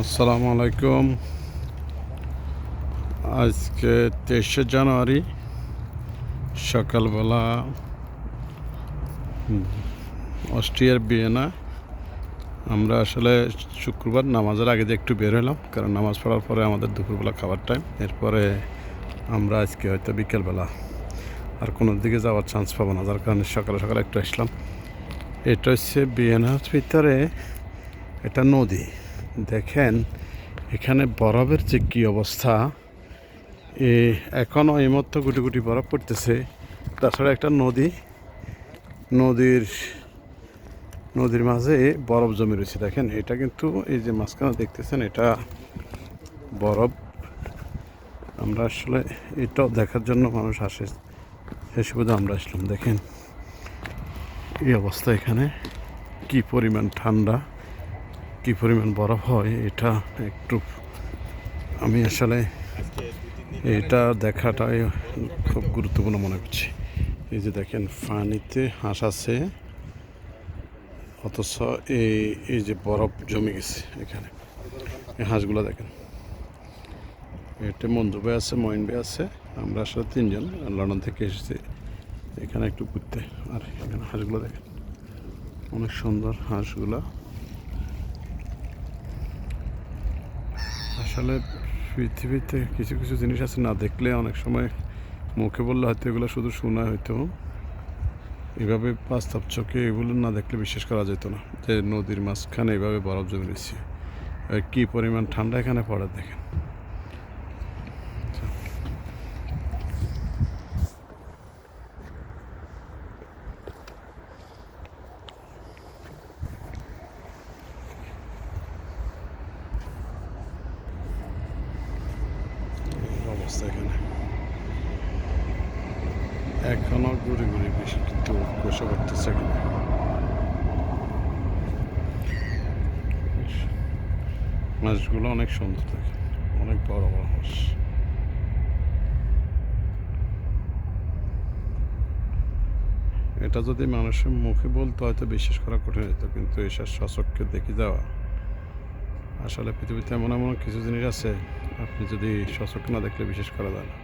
আসসালামু আলাইকুম। আজকে 23শে জানুয়ারি সকালবেলা অস্ট্রিয়ার ভিয়েনা। আমরা আসলে শুক্রবার নামাজের আগে দিয়ে একটু বের হলাম, কারণ নামাজ পড়ার পরে আমাদের দুপুরবেলা খাবার টাইম। এরপরে আমরা আজকে হয়তো বিকেলবেলা আর কোনো দিকে যাওয়ার চান্স পাবো না, যার কারণে সকালে সকালে একটু আসলাম। এটা হচ্ছে ভিয়েনার ভিতরে এটা নদী। দেখেন এখানে বরফের যে কী অবস্থা, এখনও এইমাত্র গুটি গুটি বরফ পড়তেছে। তাছাড়া একটা নদীর নদীর মাঝে বরফ জমে রয়েছে। দেখেন এটা কিন্তু এই যে মাঝখানে দেখতেছেন, এটা বরফ। আমরা আসলে এটাও দেখার জন্য মানুষ আসে, সে সুবিধা আমরা আসলাম। দেখেন এই অবস্থা, এখানে কি পরিমাণ ঠান্ডা, কি পরিমাণ বরফ হয়, এটা একটু আমি আসলে এটা দেখাটাই খুব গুরুত্বপূর্ণ মনে করছি। এই যে দেখেন পানিতে হাঁস আছে, অথচ এই যে বরফ জমে গেছে এখানে। এই হাঁসগুলো দেখেন, এটা মঞ্জু ভাই আছে, মঈন ভাই আছে, আমরা আসলে তিনজন লন্ডন থেকে এসেছি এখানে একটু ঘুরতে। আর এখানে হাঁসগুলো দেখেন, অনেক সুন্দর হাঁসগুলো। আসলে পৃথিবীতে কিছু কিছু জিনিস আছে, না দেখলে অনেক সময় মুখে বললে হয়তো এগুলো শুধু শোনা হয়তো, এভাবে বাস্তব চোখে এগুলো না দেখলে বিশ্বাস করা যেত না যে নদীর মাঝখানে এভাবে বরফ জমে রয়েছে। কী পরিমাণ ঠান্ডা এখানে পড়ে দেখেন। অবস্থা এখানে এখনো ঘুরে ঘুরে বেশি কিন্তু বসে করতেছে এখানে। মাছগুলো অনেক সুন্দর দেখেন, অনেক বড় বড় মাছ। এটা যদি মানুষের মুখে বলতে হয়তো বিশ্বাস করা কঠিন হতো, কিন্তু এসব সচক্ষে দেখে যাওয়া, আসলে পৃথিবীতে এমন এমন কিছু জিনিস আছে আপনি যদি সচক্ষে না দেখলে বিশ্বাস করা যায় না।